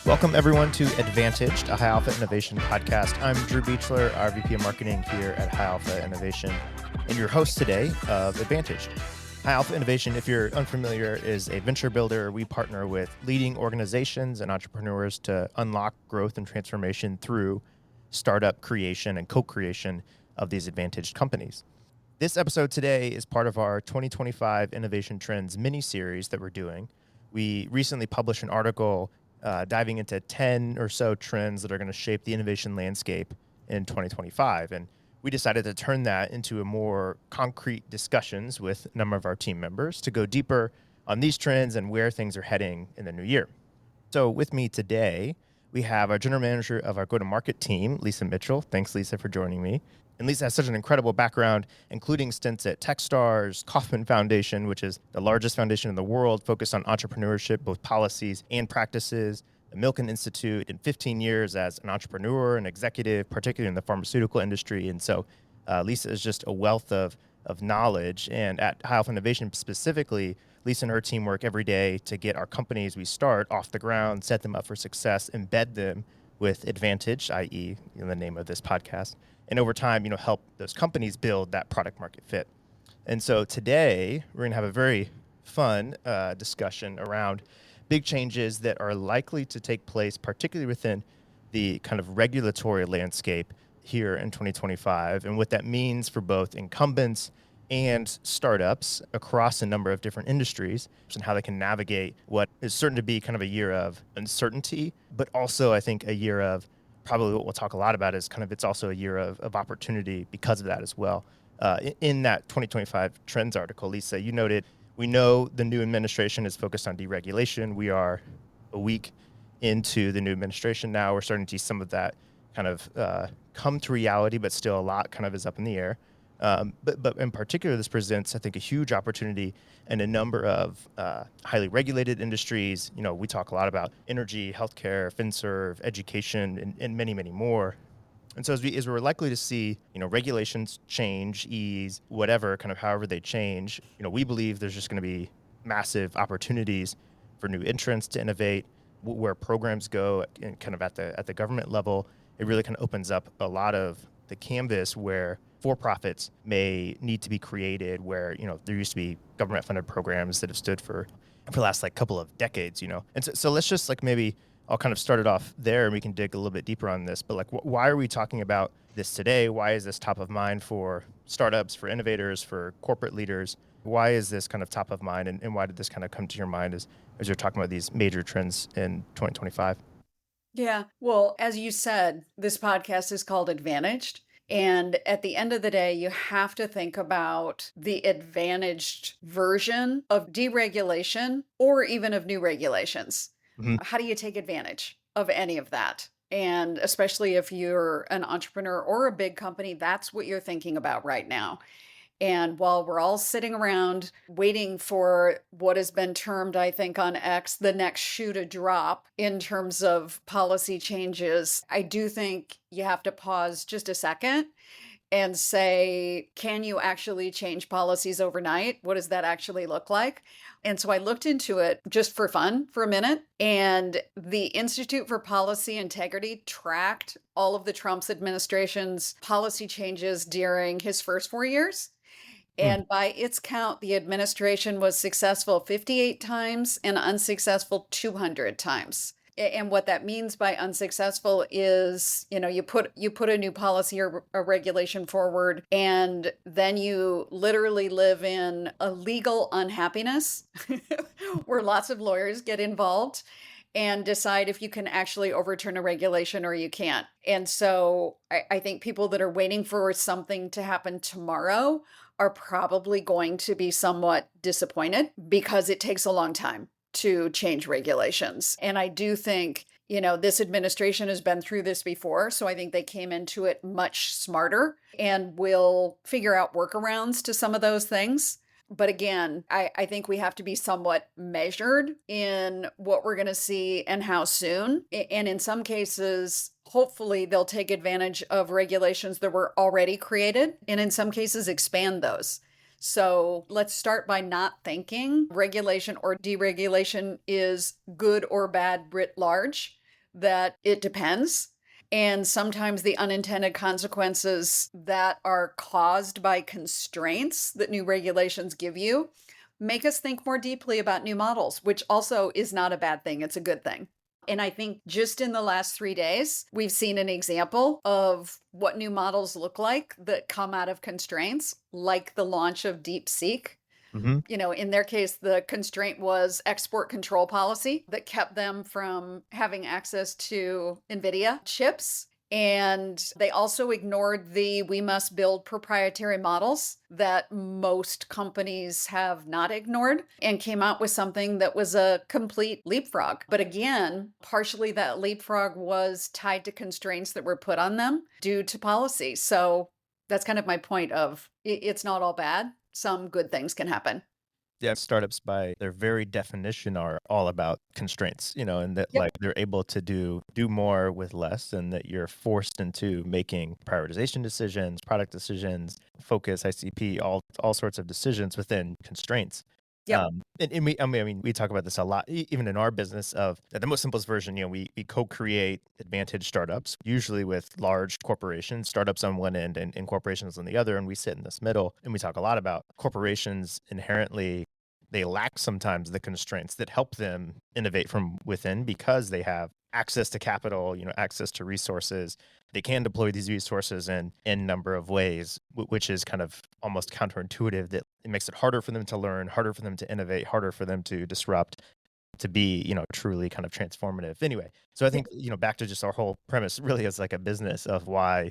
Welcome, everyone, to Advantaged, a High Alpha Innovation podcast. I'm Drew Beechler, our VP of Marketing here at High Alpha Innovation, and your host today of Advantaged. High Alpha Innovation, if you're unfamiliar, is a venture builder. We partner with leading organizations and entrepreneurs to unlock growth and transformation through startup creation and co-creation of these advantaged companies. This episode today is part of our 2025 Innovation Trends mini-series that we're doing. We recently published an article diving into 10 or so trends that are going to shape the innovation landscape in 2025. And we decided to turn that into a more concrete discussions with a number of our team members to go deeper on these trends and where things are heading in the new year. So with me today, we have our general manager of our go-to-market team, Lesa Mitchell. Thanks, Lesa, for joining me. And Lesa has such an incredible background, including stints at Techstars, Kauffman Foundation, which is the largest foundation in the world focused on entrepreneurship, both policies and practices, the Milken Institute, and 15 years as an entrepreneur and executive, particularly in the pharmaceutical industry. And so Lesa is just a wealth of knowledge. And at High Alpha Innovation specifically, Lesa and her team work every day to get our companies we start off the ground, set them up for success, embed them with advantage, i.e., the name of this podcast. And over time, help those companies build that product market fit. And so today, we're going to have a very fun discussion around big changes that are likely to take place, particularly within the kind of regulatory landscape here in 2025, and what that means for both incumbents and startups across a number of different industries, and how they can navigate what is certain to be kind of a year of uncertainty, but also I think a year of probably what we'll talk a lot about is kind of it's also a year of opportunity because of that as well. In that 2025 trends article, Lesa, you noted, we know the new administration is focused on deregulation. We are a week into the new administration now. We're starting to see some of that kind of come to reality, but still a lot kind of is up in the air. But in particular, this presents, I think, a huge opportunity in a number of highly regulated industries. We talk a lot about energy, healthcare, FinServe, education, and many, many more. And so as we're likely to see, regulations change, ease, whatever, kind of however they change, we believe there's just going to be massive opportunities for new entrants to innovate. Where programs go and kind of at the government level, it really kind of opens up a lot of the canvas where for-profits may need to be created, where, there used to be government-funded programs that have stood for the last couple of decades, And so let's just maybe I'll kind of start it off there and we can dig a little bit deeper on this. But why are we talking about this today? Why is this top of mind for startups, for innovators, for corporate leaders? Why is this kind of top of mind, and why did this kind of come to your mind as you're talking about these major trends in 2025? Yeah, well, as you said, this podcast is called Advantaged. And at the end of the day, you have to think about the advantaged version of deregulation or even of new regulations. Mm-hmm. How do you take advantage of any of that? And especially if you're an entrepreneur or a big company, that's what you're thinking about right now. And while we're all sitting around waiting for what has been termed, I think, on X, the next shoe to drop in terms of policy changes, I do think you have to pause just a second and say, can you actually change policies overnight? What does that actually look like? And so I looked into it just for fun for a minute. And the Institute for Policy Integrity tracked all of the Trump's administration's policy changes during his first 4 years. And by its count, the administration was successful 58 times and unsuccessful 200 times. And what that means by unsuccessful is, you put a new policy or a regulation forward, and then you literally live in a legal unhappiness where lots of lawyers get involved and decide if you can actually overturn a regulation or you can't. And so I think people that are waiting for something to happen tomorrow are probably going to be somewhat disappointed because it takes a long time to change regulations. And I do think, this administration has been through this before. So I think they came into it much smarter and will figure out workarounds to some of those things. But again, I think we have to be somewhat measured in what we're going to see and how soon. And in some cases, hopefully they'll take advantage of regulations that were already created, and in some cases expand those. So let's start by not thinking regulation or deregulation is good or bad writ large. that it depends. And sometimes the unintended consequences that are caused by constraints that new regulations give you make us think more deeply about new models, which also is not a bad thing. It's a good thing. And I think just in the last 3 days, we've seen an example of what new models look like that come out of constraints, like the launch of DeepSeek. Hmm. In their case, the constraint was export control policy that kept them from having access to NVIDIA chips. And they also ignored the we must build proprietary models that most companies have not ignored and came out with something that was a complete leapfrog. But again, partially that leapfrog was tied to constraints that were put on them due to policy. So that's kind of my point of it's not all bad. Some good things can happen. Yeah, startups by their very definition are all about constraints, and that Yep. like they're able to do more with less, and that you're forced into making prioritization decisions, product decisions, focus, ICP, all sorts of decisions within constraints. Yep. And I mean, we talk about this a lot, even in our business. Of at the most simplest version, we co-create advantage startups, usually with large corporations, startups on one end and corporations on the other, and we sit in this middle, and we talk a lot about corporations inherently they lack sometimes the constraints that help them innovate from within because they have access to capital, access to resources. They can deploy these resources in number of ways, which is kind of almost counterintuitive that it makes it harder for them to learn, harder for them to innovate, harder for them to disrupt, to be, truly kind of transformative. Anyway, so I Yep. think, back to just our whole premise really is like a business of why,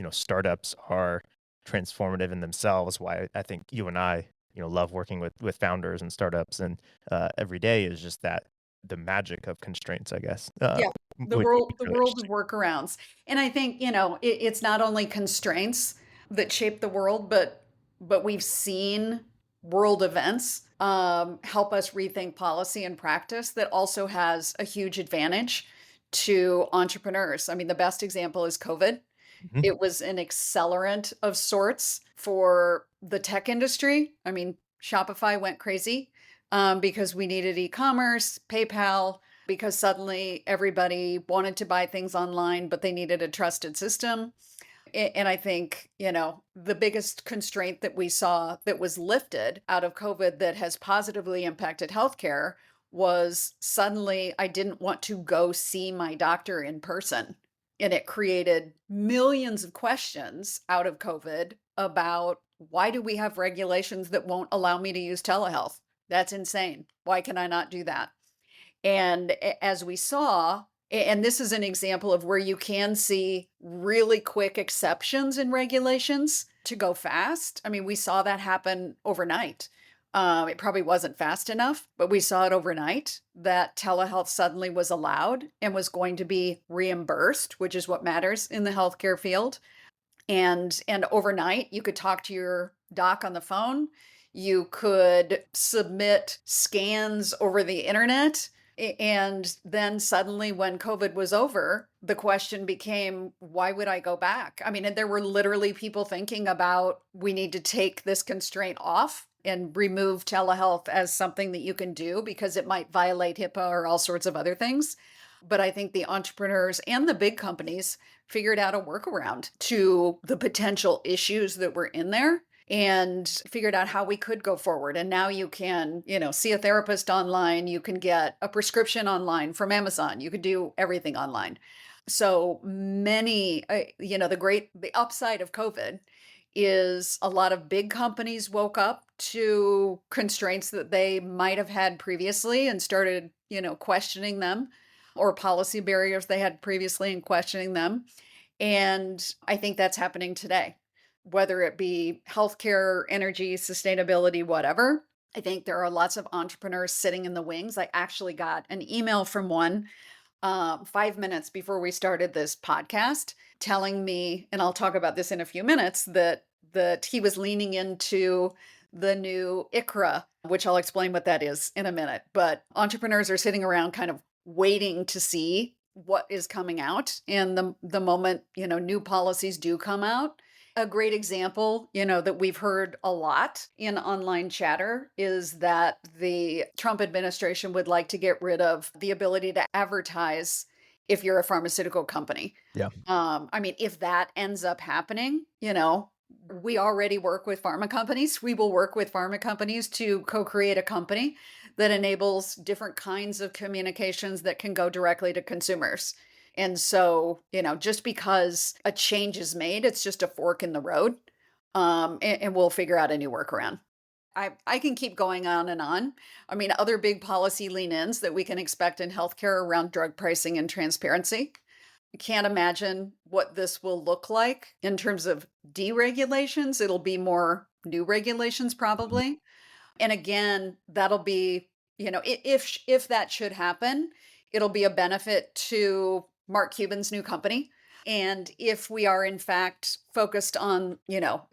startups are transformative in themselves, why I think you and I, love working with founders and startups and every day is just that the magic of constraints, I guess, Yeah. The which world is the really world of interesting. workarounds. And I think, it's not only constraints that shape the world, but we've seen world events help us rethink policy and practice that also has a huge advantage to entrepreneurs. I mean, the best example is COVID. Mhm. It was an accelerant of sorts for the tech industry. I mean, Shopify went crazy because we needed e-commerce, PayPal, because suddenly everybody wanted to buy things online, but they needed a trusted system. And I think, the biggest constraint that we saw that was lifted out of COVID that has positively impacted healthcare was suddenly I didn't want to go see my doctor in person. And it created millions of questions out of COVID about why do we have regulations that won't allow me to use telehealth? That's insane. Why can I not do that? And as we saw, and this is an example of where you can see really quick exceptions in regulations to go fast. I mean, we saw that happen overnight. It probably wasn't fast enough, but we saw it overnight that telehealth suddenly was allowed and was going to be reimbursed, which is what matters in the healthcare field. And overnight, you could talk to your doc on the phone. You could submit scans over the internet. And then suddenly, when COVID was over, the question became, why would I go back? I mean, and there were literally people thinking about we need to take this constraint off and remove telehealth as something that you can do because it might violate HIPAA or all sorts of other things. But I think the entrepreneurs and the big companies figured out a workaround to the potential issues that were in there and figured out how we could go forward. And now you can, see a therapist online, you can get a prescription online from Amazon, you can do everything online. So many, the upside of COVID is a lot of big companies woke up to constraints that they might have had previously and started, questioning them, or policy barriers they had previously and questioning them. And I think that's happening today, whether it be healthcare, energy, sustainability, whatever. I think there are lots of entrepreneurs sitting in the wings. I actually got an email from one 5 minutes before we started this podcast telling me, and I'll talk about this in a few minutes, that he was leaning into the new ICRA, which I'll explain what that is in a minute. But entrepreneurs are sitting around kind of waiting to see what is coming out. And the moment, new policies do come out, a great example, that we've heard a lot in online chatter is that the Trump administration would like to get rid of the ability to advertise if you're a pharmaceutical company. Yeah. I mean, if that ends up happening, we already work with pharma companies. We will work with pharma companies to co-create a company that enables different kinds of communications that can go directly to consumers. And so, just because a change is made, it's just a fork in the road. And we'll figure out a new workaround. I can keep going on and on. I mean, other big policy lean-ins that we can expect in healthcare around drug pricing and transparency. I can't imagine what this will look like in terms of deregulations. It'll be more new regulations Mhm. probably. And again, that'll be, if that should happen, it'll be a benefit to Mark Cuban's new company. And if we are in fact focused on,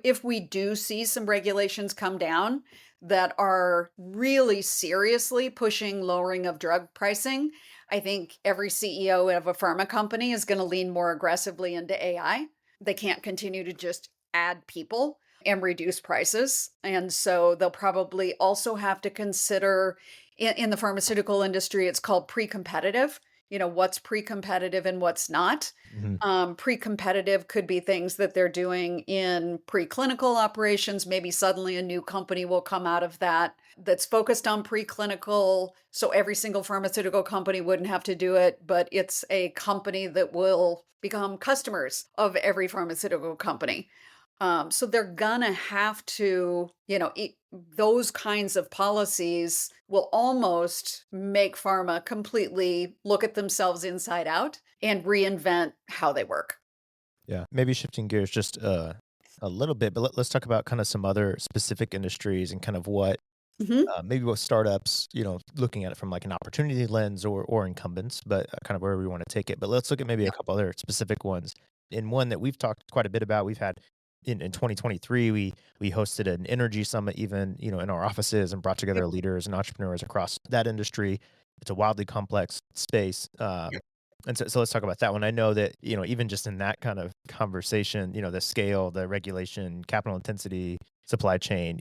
if we do see some regulations come down that are really seriously pushing lowering of drug pricing, I think every CEO of a pharma company is going to lean more aggressively into AI. They can't continue to just add people and reduce prices. And so they'll probably also have to consider in the pharmaceutical industry, it's called pre-competitive. What's pre-competitive and what's not. Mhm. Pre-competitive could be things that they're doing in preclinical operations. Maybe suddenly a new company will come out of that that's focused on preclinical. So every single pharmaceutical company wouldn't have to do it, but it's a company that will become customers of every pharmaceutical company. So they're gonna have to, those kinds of policies will almost make pharma completely look at themselves inside out and reinvent how they work. Yeah. Maybe shifting gears just a little bit, but let's talk about kind of some other specific industries and kind of what Mhm. maybe what startups, looking at it from like an opportunity lens or incumbents, but kind of wherever we want to take it. But let's look at maybe a Yeah. couple other specific ones. In one that we've talked quite a bit about, we've had in 2023, we hosted an energy summit even, in our offices and brought Yep. together leaders and entrepreneurs across that industry. It's a wildly complex space. Yep. And so let's talk about that one. I know that, even just in that kind of conversation, the scale, the regulation, capital intensity, supply chain,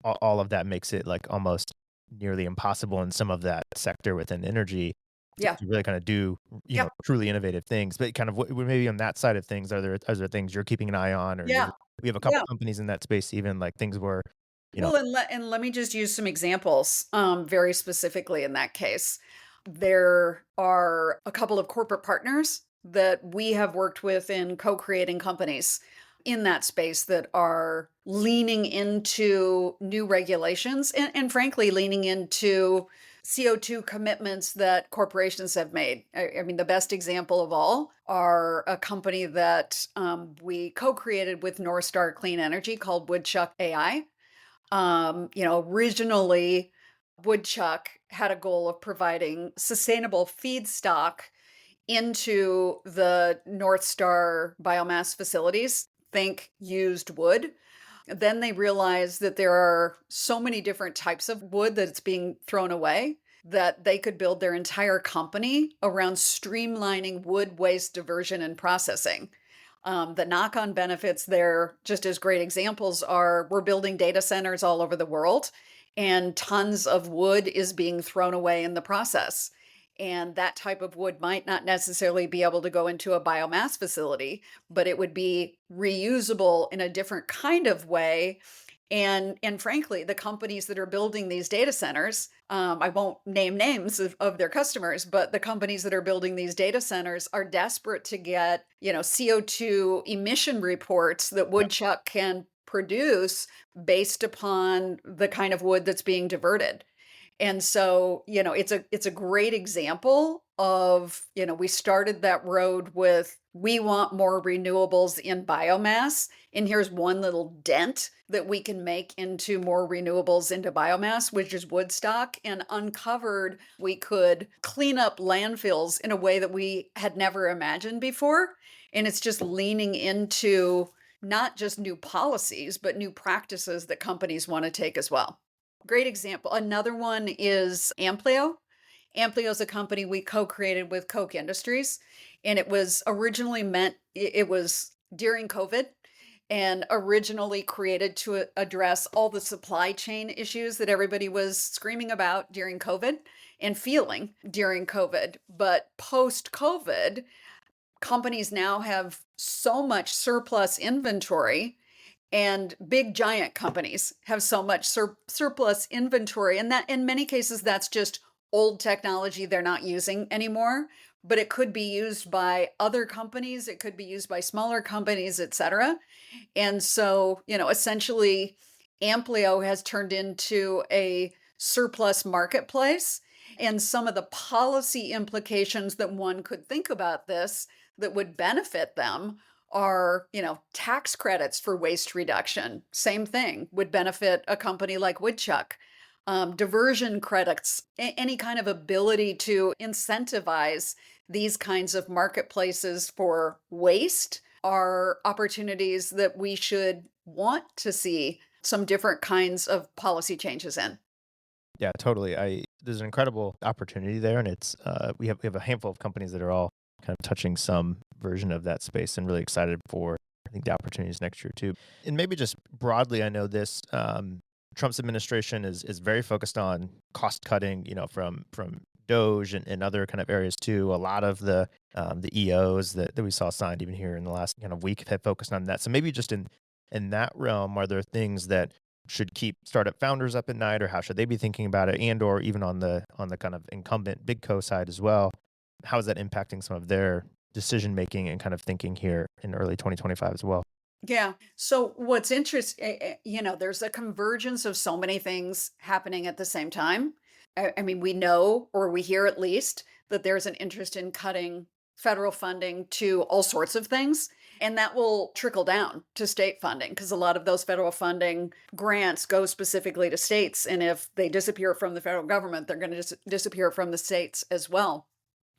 all of that makes it like almost nearly impossible in some of that sector within energy Yeah. to really kind of do, Yep. truly innovative things. But kind of maybe on that side of things, are there things you're keeping an eye on, or Yeah. we have a couple Yeah. companies in that space, even like things where, you know, Well, and let me just use some examples, very specifically in that case. There are a couple of corporate partners that we have worked with in co-creating companies in that space that are leaning into new regulations and frankly leaning into CO2 commitments that corporations have made. I mean, the best example of all are a company that we co-created with North Star Clean Energy called Woodchuck AI. Originally, Woodchuck had a goal of providing sustainable feedstock into the North Star biomass facilities. Think used wood. Then they realized that there are so many different types of wood that it's being thrown away that they could build their entire company around streamlining wood waste diversion and processing. The knock on benefits there, just as great examples, are we're building data centers all over the world, and tons of wood is being thrown away in the process. And that type of wood might not necessarily be able to go into a biomass facility, but it would be reusable in a different kind of way. And frankly, the companies that are building these data centers, I won't name names of their customers, but the companies that are building these data centers are desperate to get, CO2 emission reports that yeah, Woodchuck can produce based upon the kind of wood that's being diverted. And so, it's a great example of, we started that road with we want more renewables in biomass, and here's one little dent that we can make into more renewables into biomass, which is woodstock, and uncovered we could clean up landfills in a way that we had never imagined before. And it's just leaning into not just new policies, but new practices that companies want to take as well. Great example. Another one is Amplio. Amplio is a company we co-created with Koch Industries, and it was originally meant it was during COVID, and originally created to address all the supply chain issues that everybody was screaming about during COVID and feeling during COVID. But post COVID, companies now have so much surplus inventory, and big giant companies have so much surplus inventory, and that in many cases that's just old technology they're not using anymore, but it could be used by other companies, it could be used by smaller companies, etc. And so, essentially, Amplio has turned into a surplus marketplace. And some of the policy implications that one could think about this that would benefit them are, tax credits for waste reduction. Same thing would benefit a company like Woodchuck. Diversion credits, any kind of ability to incentivize these kinds of marketplaces for waste are opportunities that we should want to see some different kinds of policy changes in. Yeah, totally. There's an incredible opportunity there, and it's we have a handful of companies that are all kind of touching some version of that space, and really excited for I think the opportunities next year too. And maybe just broadly, I know this Trump's administration is very focused on cost cutting, from Doge and other kind of areas too. A lot of the EOs that we saw signed even here in the last kind of week have focused on that. So maybe just in that realm, are there things that should keep startup founders up at night, or how should they be thinking about it, and or even on the kind of incumbent big co side as well? How is that impacting some of their decision making and kind of thinking here in early 2025 as well? Yeah. So what's interesting, there's a convergence of so many things happening at the same time. I mean, we know, or we hear at least, that there's an interest in cutting federal funding to all sorts of things. And that will trickle down to state funding because a lot of those federal funding grants go specifically to states. And if they disappear from the federal government, they're going to disappear from the states as well.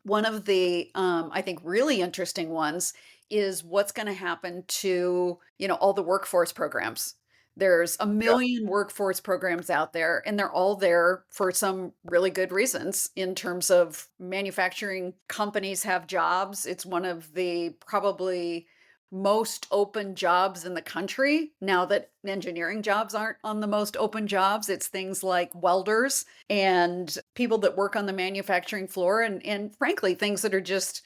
One of the, I think, really interesting ones is what's going to happen to, all the workforce programs. There's a Yeah. million workforce programs out there, and they're all there for some really good reasons in terms of manufacturing companies have jobs. It's one of the probably most open jobs in the country now that engineering jobs aren't on the most open jobs. It's things like welders and people that work on the manufacturing floor, and frankly, things that are just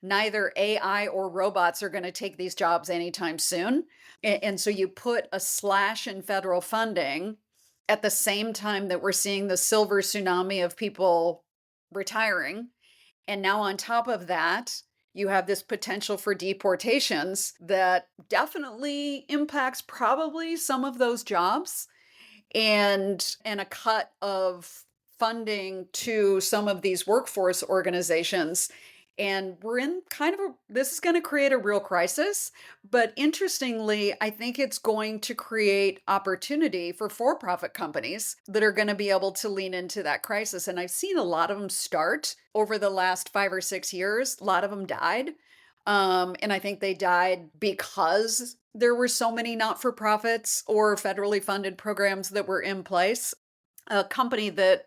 neither AI or robots are going to take these jobs anytime soon. And so you put a slash in federal funding at the same time that we're seeing the silver tsunami of people retiring. And now, on top of that, you have this potential for deportations that definitely impacts probably some of those jobs, and a cut of funding to some of these workforce organizations. And we're in kind of this is going to create a real crisis, but interestingly, I think it's going to create opportunity for for-profit companies that are going to be able to lean into that crisis. And I've seen a lot of them start over the last 5 or 6 years. A lot of them died. And I think they died because there were so many not-for-profits or federally funded programs that were in place. A company that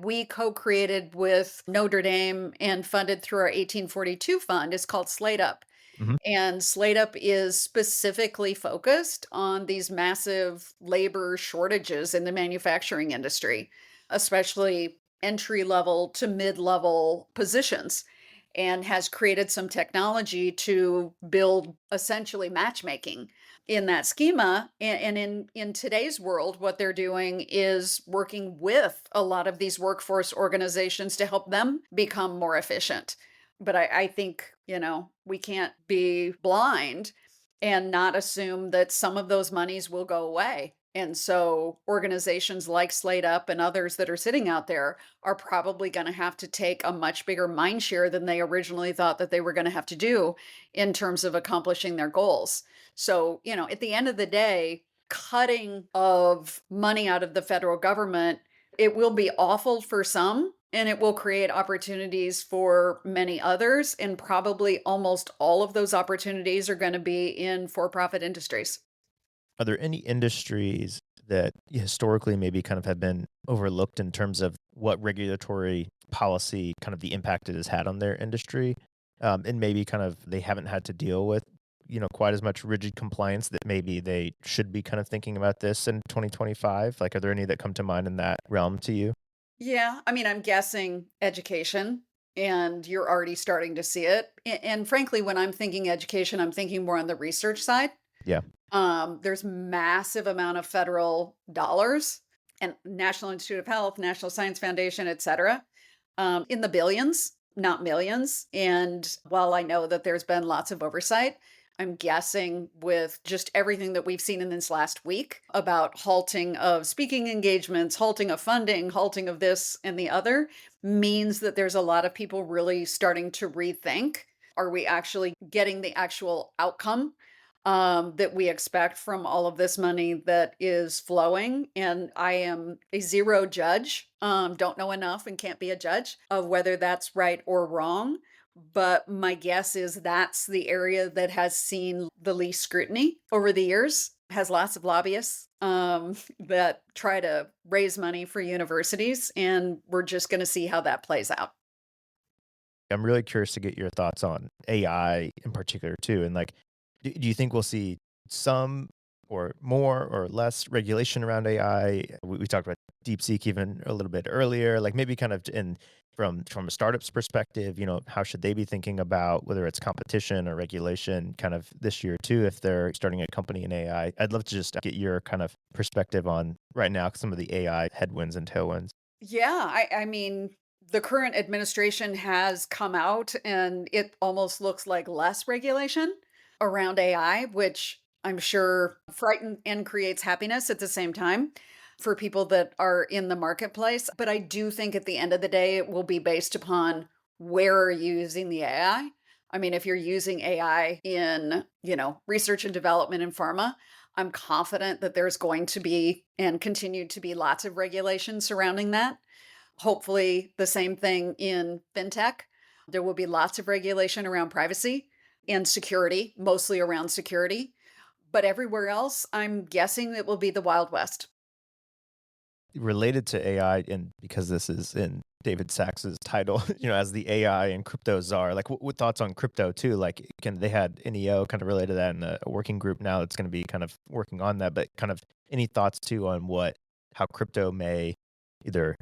we co-created with Notre Dame and funded through our 1842 fund is called Slate Up. Mhm. And Slate Up is specifically focused on these massive labor shortages in the manufacturing industry, especially entry level to mid level positions, and has created some technology to build essentially matchmaking in that schema. And in today's world, what they're doing is working with a lot of these workforce organizations to help them become more efficient. But I think, we can't be blind and not assume that some of those monies will go away. And so organizations like Slate Up and others that are sitting out there are probably going to have to take a much bigger mind share than they originally thought that they were going to have to do in terms of accomplishing their goals. So, at the end of the day, cutting of money out of the federal government, it will be awful for some, and it will create opportunities for many others. And probably almost all of those opportunities are going to be in for profit industries. Are there any industries that historically maybe kind of have been overlooked in terms of what regulatory policy kind of the impact it has had on their industry, and maybe kind of they haven't had to deal with quite as much rigid compliance that maybe they should be kind of thinking about this in 2025? Like, are there any that come to mind in that realm to you? Yeah, I mean, I'm guessing education, and you're already starting to see it. And frankly, when I'm thinking education, I'm thinking more on the research side. Yeah. There's massive amount of federal dollars and National Institute of Health, National Science Foundation, et cetera, in the billions, not millions. And while I know that there's been lots of oversight, I'm guessing with just everything that we've seen in this last week about halting of speaking engagements, halting of funding, halting of this and the other, means that there's a lot of people really starting to rethink, are we actually getting the actual outcome that we expect from all of this money that is flowing? And I am a zero judge, don't know enough and can't be a judge of whether that's right or wrong. But my guess is that's the area that has seen the least scrutiny over the years, has lots of lobbyists that try to raise money for universities. And we're just going to see how that plays out. I'm really curious to get your thoughts on AI in particular too. And like, do you think we'll see some or more or less regulation around AI? We talked about DeepSeek even a little bit earlier. Like maybe kind of in from a startup's perspective, how should they be thinking about whether it's competition or regulation kind of this year too, if they're starting a company in AI? I'd love to just get your kind of perspective on right now some of the AI headwinds and tailwinds. Yeah, I mean, the current administration has come out and it almost looks like less regulation around AI, which I'm sure frightens and creates happiness at the same time for people that are in the marketplace. But I do think at the end of the day, it will be based upon where are you using the AI. I mean, if you're using AI in, research and development in pharma, I'm confident that there's going to be and continue to be lots of regulation surrounding that. Hopefully, the same thing in fintech. There will be lots of regulation around privacy and security, mostly around security. But everywhere else, I'm guessing it will be the Wild West. Related to AI, and because this is in David Sacks's title, as the AI and crypto czar, like what thoughts on crypto too? Like, they had NEO kind of related to that in a working group now that's going to be kind of working on that, but kind of any thoughts too on how crypto may either,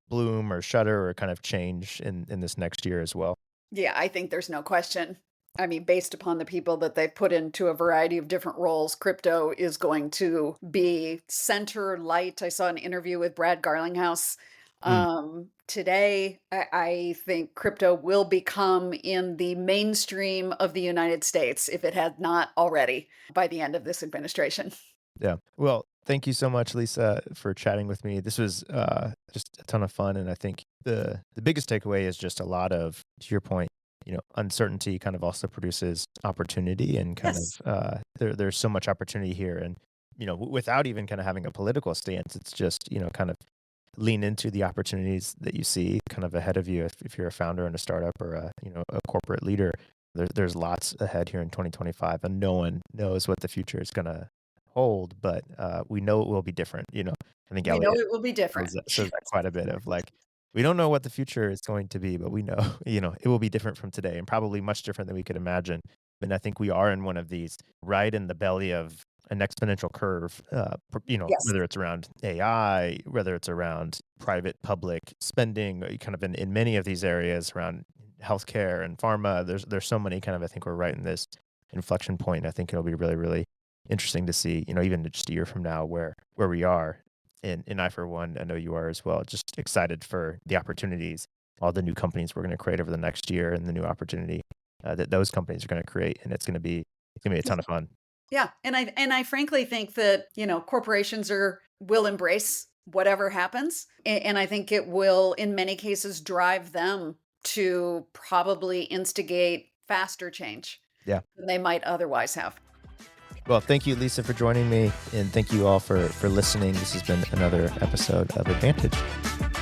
bloom or shutter or kind of change in this next year as well? Yeah, I think there's no question. I mean, based upon the people that they've put into a variety of different roles, crypto is going to be center light. I saw an interview with Brad Garlinghouse Mm. today. I think crypto will become in the mainstream of the United States, if it had not already, by the end of this administration. Yeah. Well, thank you so much, Lisa, for chatting with me. This was just a ton of fun, and I think the biggest takeaway is just a lot of, to your point, uncertainty kind of also produces opportunity, and kind Yes. of there's so much opportunity here, and without even kind of having a political stance, it's just kind of lean into the opportunities that you see kind of ahead of you if you're a founder in a startup or a corporate leader. There's lots ahead here in 2025, and no one knows what the future is going to hold, but we know it will be different. I think We know Elliot it will be different. says that quite a bit of like, we don't know what the future is going to be, but we know, it will be different from today and probably much different than we could imagine. And I think we are in one of these right in the belly of an exponential curve, Yes. whether it's around AI, whether it's around private public spending, kind of in many of these areas around healthcare and pharma. There's so many kind of, I think we're right in this inflection point. I think it'll be really, really interesting to see, even just a year from now where we are. And I, for one, I know you are as well, just excited for the opportunities, all the new companies we're going to create over the next year, and the new opportunity that those companies are going to create, and it's going to be a ton of fun. Yeah, and I frankly think that, corporations will embrace whatever happens, and I think it will in many cases drive them to probably instigate faster change Yeah. than they might otherwise have. Well, thank you, Lisa, for joining me, and thank you all for listening. This has been another episode of Advantage.